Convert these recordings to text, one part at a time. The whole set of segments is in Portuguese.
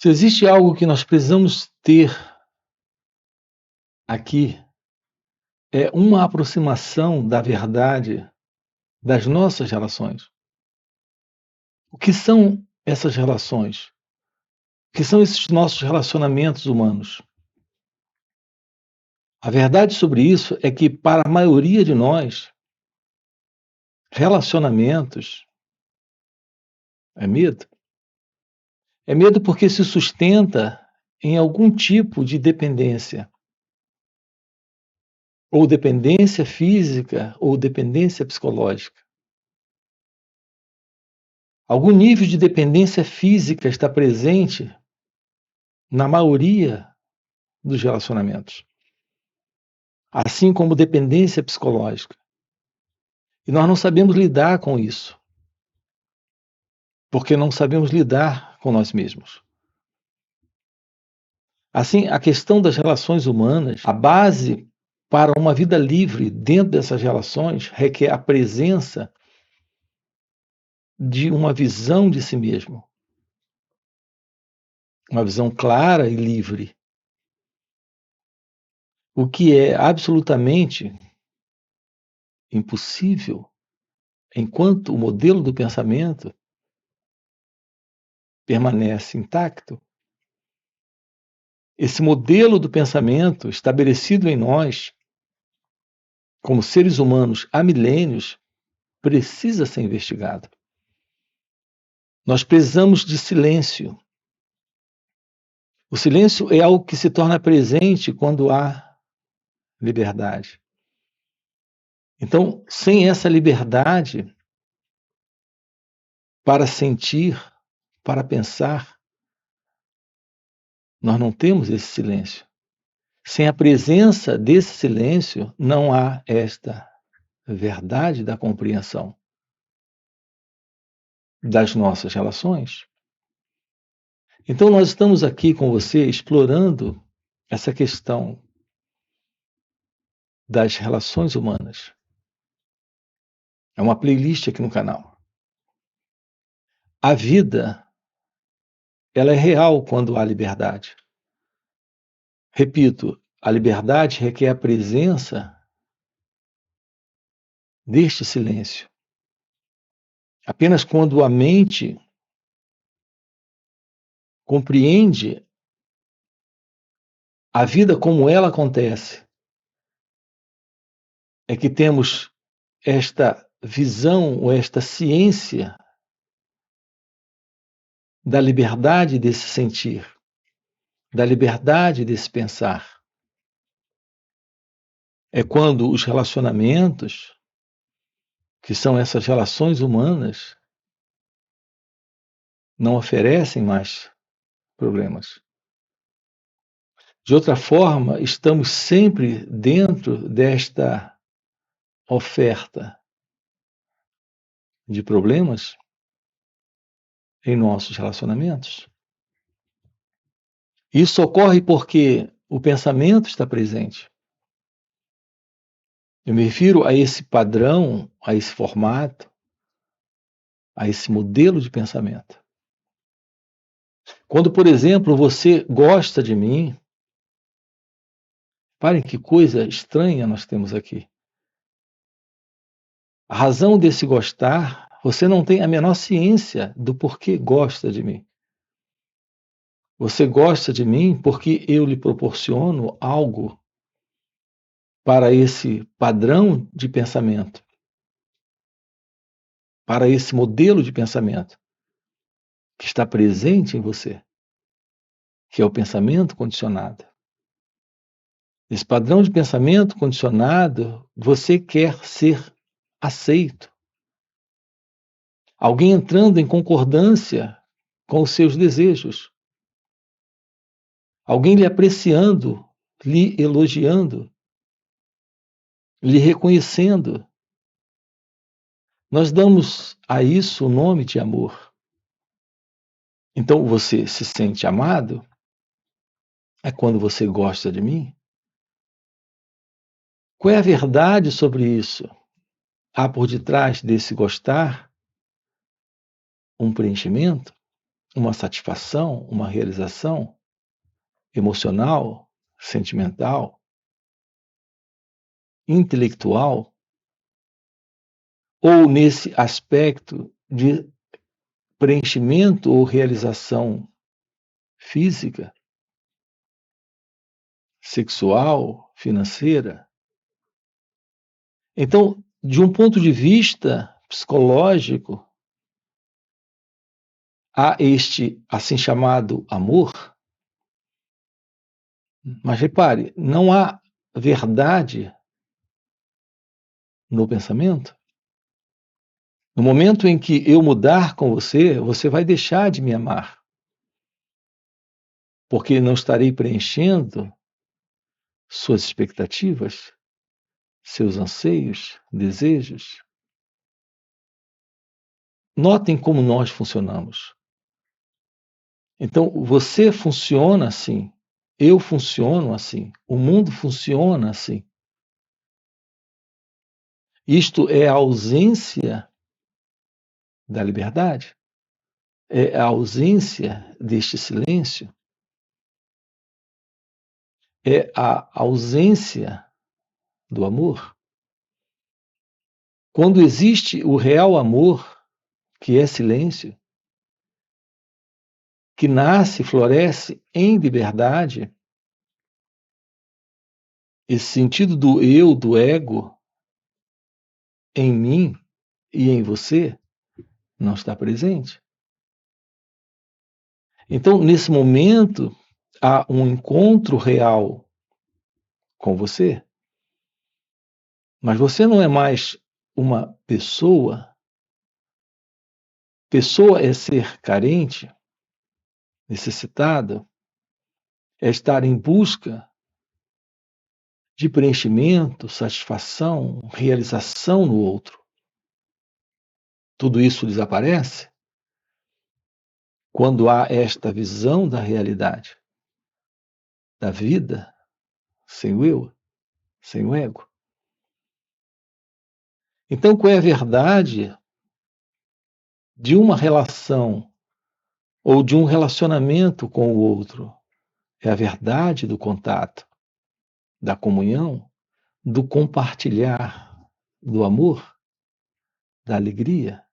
Se existe algo que nós precisamos ter aqui, é uma aproximação da verdade das nossas relações. O que são essas relações? O que são esses nossos relacionamentos humanos? A verdade sobre isso é que, para a maioria de nós, relacionamentos é medo. É medo porque se sustenta em algum tipo de dependência. Ou dependência física, ou dependência psicológica. Algum nível de dependência física está presente na maioria dos relacionamentos, assim como dependência psicológica. E nós não sabemos lidar com isso, porque não sabemos lidar com nós mesmos. Assim, a questão das relações humanas, a base para uma vida livre dentro dessas relações requer a presença de uma visão de si mesmo, uma visão clara e livre, o que é absolutamente impossível enquanto o modelo do pensamento permanece intacto. Esse modelo do pensamento estabelecido em nós, como seres humanos há milênios, precisa ser investigado. Nós precisamos de silêncio. O silêncio é algo que se torna presente quando há liberdade. Então, sem essa liberdade para sentir, para pensar, nós não temos esse silêncio. Sem a presença desse silêncio, não há esta verdade da compreensão das nossas relações. Então, nós estamos aqui com você explorando essa questão das relações humanas. É uma playlist aqui no canal. A vida, ela é real quando há liberdade. Repito, a liberdade requer a presença deste silêncio. Apenas quando a mente compreende a vida como ela acontece, é que temos esta visão ou esta ciência da liberdade desse sentir, da liberdade desse pensar. É quando os relacionamentos, que são essas relações humanas, não oferecem mais problemas. De outra forma, estamos sempre dentro desta oferta de problemas em nossos relacionamentos. Isso ocorre porque o pensamento está presente. Eu me refiro a esse padrão, a esse formato, a esse modelo de pensamento. Quando, por exemplo, você gosta de mim, reparem que coisa estranha nós temos aqui. A razão desse gostar, você não tem a menor ciência do porquê gosta de mim. Você gosta de mim porque eu lhe proporciono algo para esse padrão de pensamento, para esse modelo de pensamento que está presente em você, que é o pensamento condicionado. Esse padrão de pensamento condicionado, você quer ser aceito. Alguém entrando em concordância com os seus desejos. Alguém lhe apreciando, lhe elogiando, lhe reconhecendo. Nós damos a isso o nome de amor. Então você se sente amado? É quando você gosta de mim? Qual é a verdade sobre isso? Há por detrás desse gostar um preenchimento? uma satisfação, uma realização emocional, sentimental, intelectual, ou nesse aspecto de preenchimento ou realização física, sexual, financeira. Então, de um ponto de vista psicológico, há este assim chamado amor, mas repare, não há verdade no pensamento. No momento em que eu mudar com você, você vai deixar de me amar, porque não estarei preenchendo suas expectativas, seus anseios, desejos. Notem como nós funcionamos. Então, você funciona assim, eu funciono assim, o mundo funciona assim. Isto é a ausência da liberdade, é a ausência deste silêncio, é a ausência do amor. Quando existe o real amor, que é silêncio, que nasce e floresce em liberdade, esse sentido do eu, do ego, em mim e em você, não está presente. Então, nesse momento, há um encontro real com você, mas você não é mais uma pessoa. Pessoa é ser carente, necessitada, é estar em busca de preenchimento, satisfação, realização no outro. Tudo isso desaparece quando há esta visão da realidade, da vida, sem o eu, sem o ego. Então, qual é a verdade de uma relação ou de um relacionamento com o outro? É a verdade do contato, da comunhão, do compartilhar, do amor, da alegria,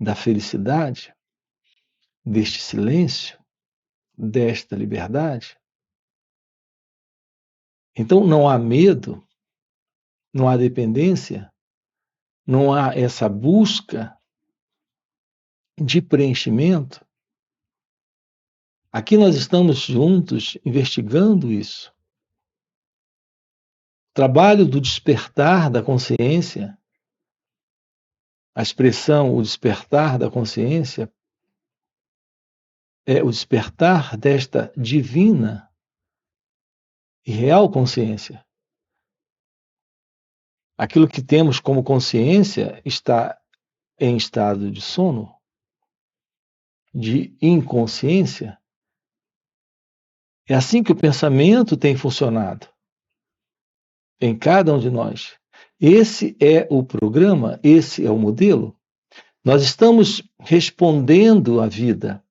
da felicidade, deste silêncio, desta liberdade. Então não há medo, não há dependência, não há essa busca de preenchimento. Aqui nós estamos juntos investigando isso. O trabalho do despertar da consciência, a expressão o despertar da consciência, é o despertar desta divina e real consciência. Aquilo que temos como consciência está em estado de sono, de inconsciência. É assim que o pensamento tem funcionado em cada um de nós. Esse é o programa, esse é o modelo. Nós estamos respondendo à vida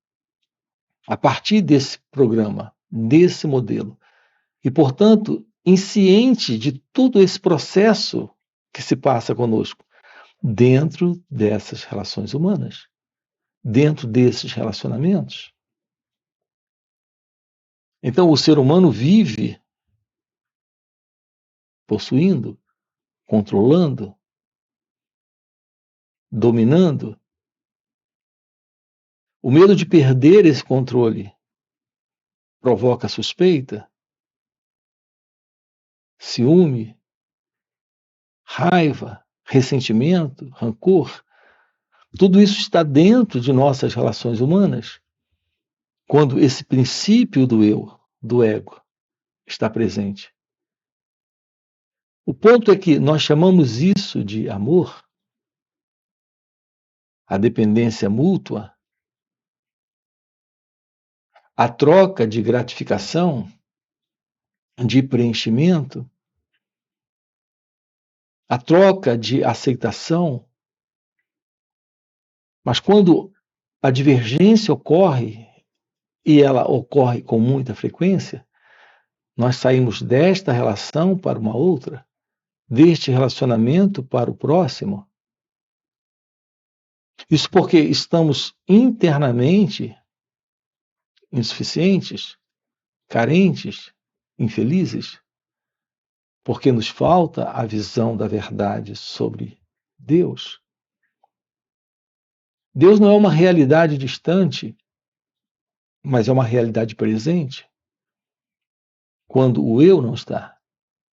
a partir desse programa, desse modelo. E, portanto, insciente de todo esse processo que se passa conosco, dentro dessas relações humanas, dentro desses relacionamentos. Então, o ser humano vive possuindo, controlando, dominando. O medo de perder esse controle provoca suspeita, ciúme, raiva, ressentimento, rancor. Tudo isso está dentro de nossas relações humanas. Quando esse princípio do eu, do ego, está presente. O ponto é que nós chamamos isso de amor, a dependência mútua, a troca de gratificação, de preenchimento, a troca de aceitação. Mas quando a divergência ocorre, e ela ocorre com muita frequência, nós saímos desta relação para uma outra, deste relacionamento para o próximo. Isso porque estamos internamente insuficientes, carentes, infelizes, porque nos falta a visão da verdade sobre Deus. Deus não é uma realidade distante, mas é uma realidade presente. Quando o eu não está,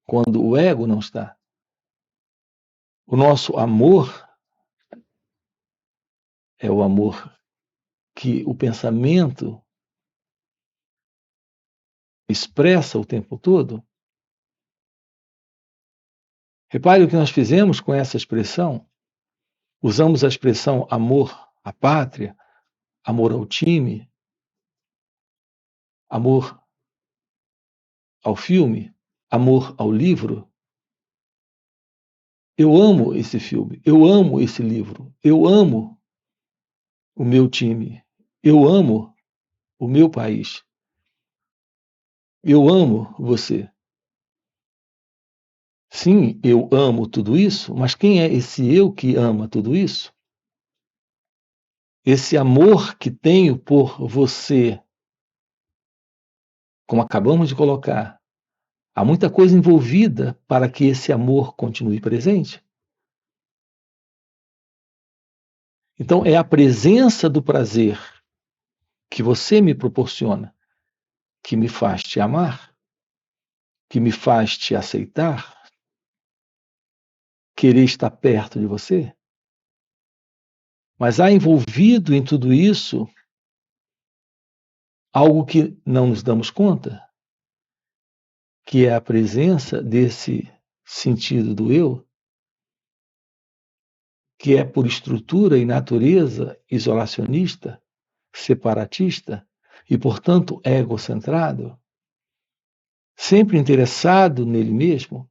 quando o ego não está. O nosso amor é o amor que o pensamento expressa o tempo todo. Repare o que nós fizemos com essa expressão. Usamos a expressão amor à pátria, amor ao time, amor ao filme, amor ao livro. Eu amo esse filme, eu amo esse livro, eu amo o meu time, eu amo o meu país, eu amo você. Sim, eu amo tudo isso, mas quem é esse eu que ama tudo isso? Esse amor que tenho por você, como acabamos de colocar, há muita coisa envolvida para que esse amor continue presente. Então, é a presença do prazer que você me proporciona que me faz te amar, que me faz te aceitar, querer estar perto de você. Mas há envolvido em tudo isso algo que não nos damos conta, que é a presença desse sentido do eu, que é por estrutura e natureza isolacionista, separatista e, portanto, egocentrado, sempre interessado nele mesmo,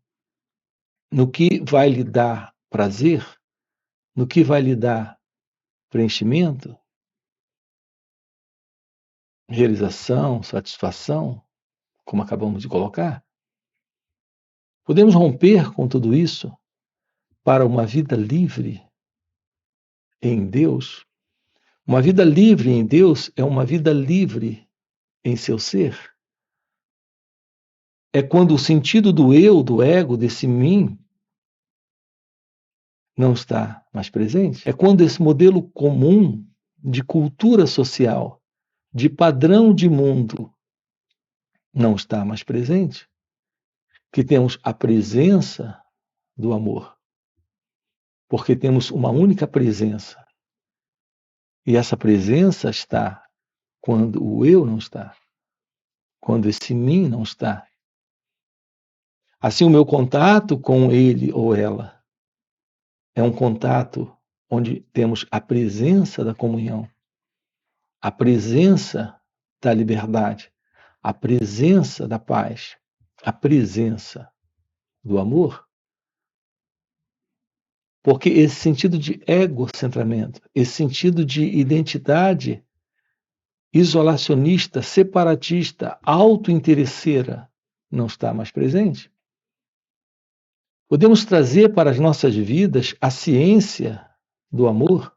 no que vai lhe dar prazer, no que vai lhe dar preenchimento, realização, satisfação, como acabamos de colocar. Podemos romper com tudo isso para uma vida livre em Deus. Uma vida livre em Deus é uma vida livre em seu ser. É quando o sentido do eu, do ego, desse mim, não está mais presente. É quando esse modelo comum de cultura social, de padrão de mundo, não está mais presente, que temos a presença do amor. Porque temos uma única presença. E essa presença está quando o eu não está, quando esse mim não está. Assim, o meu contato com ele ou ela é um contato onde temos a presença da comunhão, a presença da liberdade, a presença da paz, a presença do amor. Porque esse sentido de egocentramento, esse sentido de identidade isolacionista, separatista, autointeresseira não está mais presente. Podemos trazer para as nossas vidas a ciência do amor,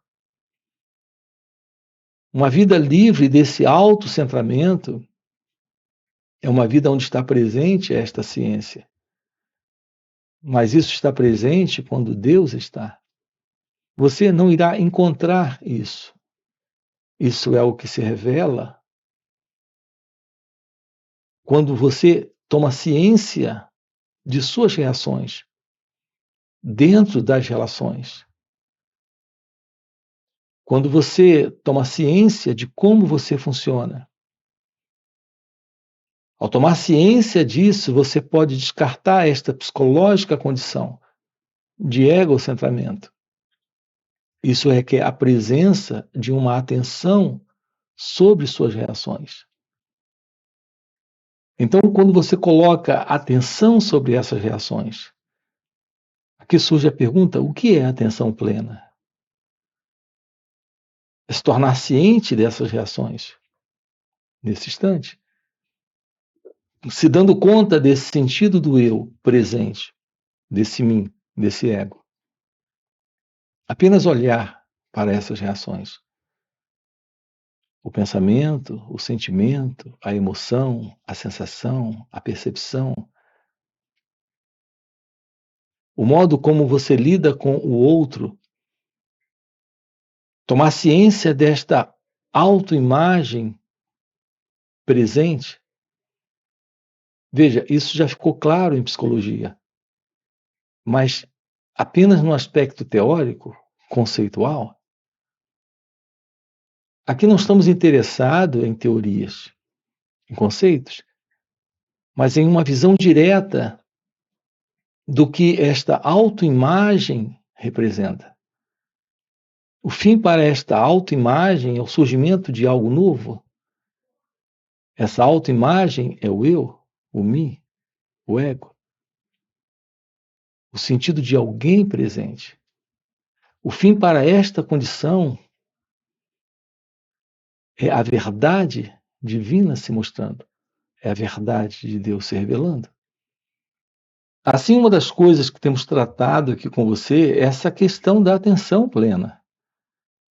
uma vida livre desse autocentramento é uma vida onde está presente esta ciência. Mas isso está presente quando Deus está. Você não irá encontrar isso. Isso é o que se revela quando você toma ciência de suas reações dentro das relações. Quando você toma ciência de como você funciona. Ao tomar ciência disso, você pode descartar esta psicológica condição de egocentramento. Isso requer a presença de uma atenção sobre suas reações. Então, quando você coloca atenção sobre essas reações, aqui surge a pergunta: o que é atenção plena? é se tornar ciente dessas reações nesse instante, se dando conta desse sentido do eu presente, desse mim, desse ego. Apenas olhar para essas reações. O pensamento, o sentimento, a emoção, a sensação, a percepção, o modo como você lida com o outro, tomar ciência desta autoimagem presente. Veja, isso já ficou claro em psicologia, mas apenas no aspecto teórico, conceitual. Aqui não estamos interessados em teorias, em conceitos, mas em uma visão direta do que esta autoimagem representa. O fim para esta autoimagem é o surgimento de algo novo. Essa autoimagem é o eu, o mim, o ego. O sentido de alguém presente. O fim para esta condição é a verdade divina se mostrando. É a verdade de Deus se revelando. Assim, uma das coisas que temos tratado aqui com você é essa questão da atenção plena.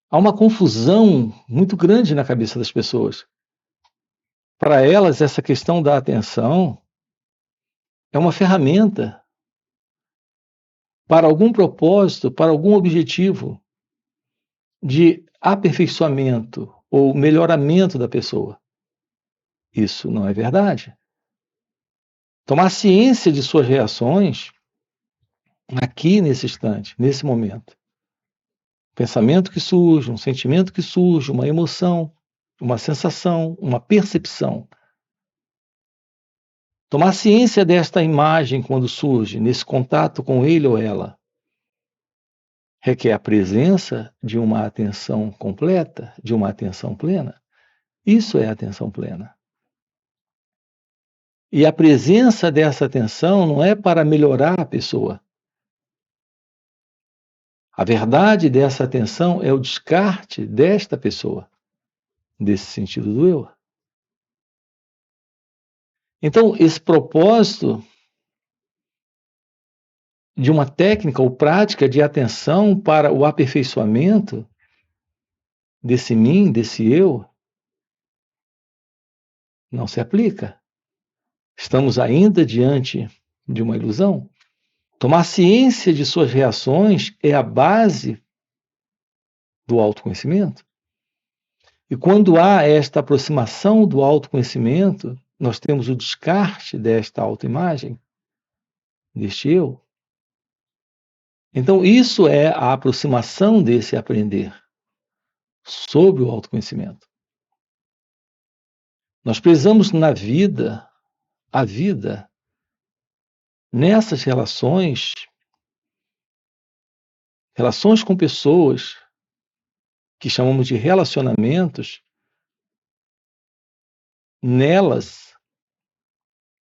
Há uma confusão muito grande na cabeça das pessoas. Para elas, essa questão da atenção é uma ferramenta para algum propósito, para algum objetivo de aperfeiçoamento ou melhoramento da pessoa. Isso não é verdade. Tomar ciência de suas reações aqui nesse instante, nesse momento. Pensamento que surge, um sentimento que surge, uma emoção, uma sensação, uma percepção. Tomar ciência desta imagem quando surge, nesse contato com ele ou ela, requer a presença de uma atenção completa, de uma atenção plena. Isso é atenção plena. E a presença dessa atenção não é para melhorar a pessoa. A verdade dessa atenção é o descarte desta pessoa, desse sentido do eu. Então, esse propósito de uma técnica ou prática de atenção para o aperfeiçoamento desse mim, desse eu, não se aplica. Estamos ainda diante de uma ilusão. Tomar ciência de suas reações é a base do autoconhecimento. E quando há esta aproximação do autoconhecimento, nós temos o descarte desta autoimagem, deste eu. Então, isso é a aproximação desse aprender sobre o autoconhecimento. Nós precisamos na vida, a vida, nessas relações com pessoas que chamamos de relacionamentos, nelas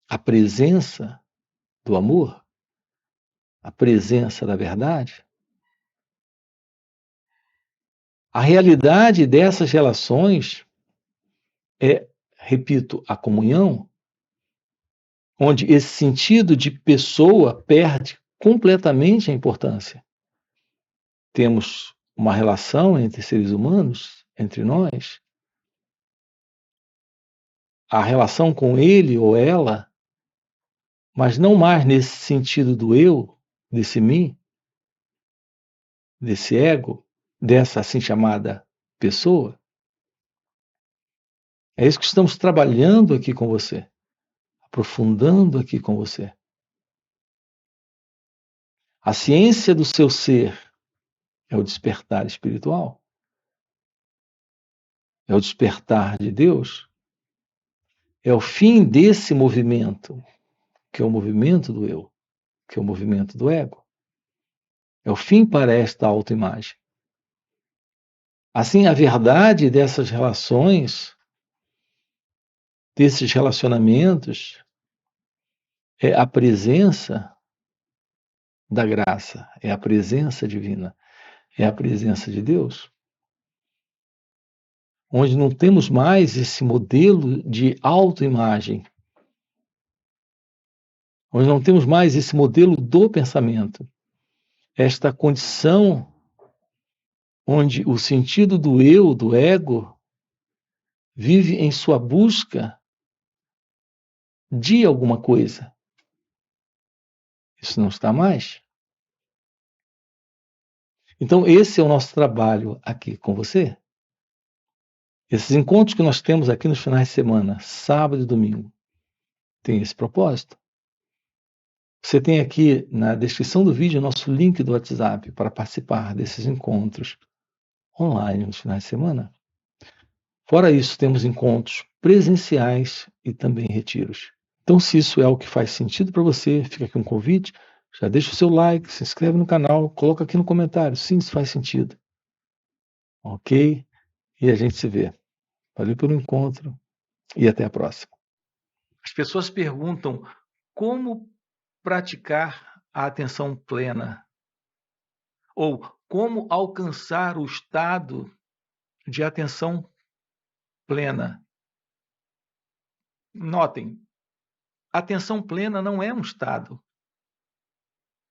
a presença do amor, a presença da verdade. A realidade dessas relações é, repito, a comunhão, onde esse sentido de pessoa perde completamente a importância. Temos uma relação entre seres humanos, entre nós. A relação com ele ou ela, mas não mais nesse sentido do eu, desse mim, desse ego, dessa assim chamada pessoa. É isso que estamos trabalhando aqui com você, aprofundando aqui com você. A ciência do seu ser é o despertar espiritual, é o despertar de Deus, é o fim desse movimento, que é o movimento do eu, que é o movimento do ego. É o fim para esta autoimagem. Assim, a verdade dessas relações, desses relacionamentos, é a presença da graça, é a presença divina, é a presença de Deus. onde não temos mais esse modelo de autoimagem, onde não temos mais esse modelo do pensamento, esta condição onde o sentido do eu, do ego, vive em sua busca de alguma coisa. Isso não está mais. Então, esse é o nosso trabalho aqui com você. Esses encontros que nós temos aqui nos finais de semana, sábado e domingo, tem esse propósito. Você tem aqui na descrição do vídeo nosso link do WhatsApp para participar desses encontros online nos finais de semana. Fora isso, temos encontros presenciais e também retiros. Então, se isso é o que faz sentido para você, fica aqui um convite. Já deixa o seu like, se inscreve no canal, coloca aqui no comentário. Sim, isso faz sentido. Ok? E a gente se vê. Valeu pelo encontro e até a próxima. As pessoas perguntam como praticar a atenção plena ou como alcançar o estado de atenção plena. Notem, atenção plena não é um estado.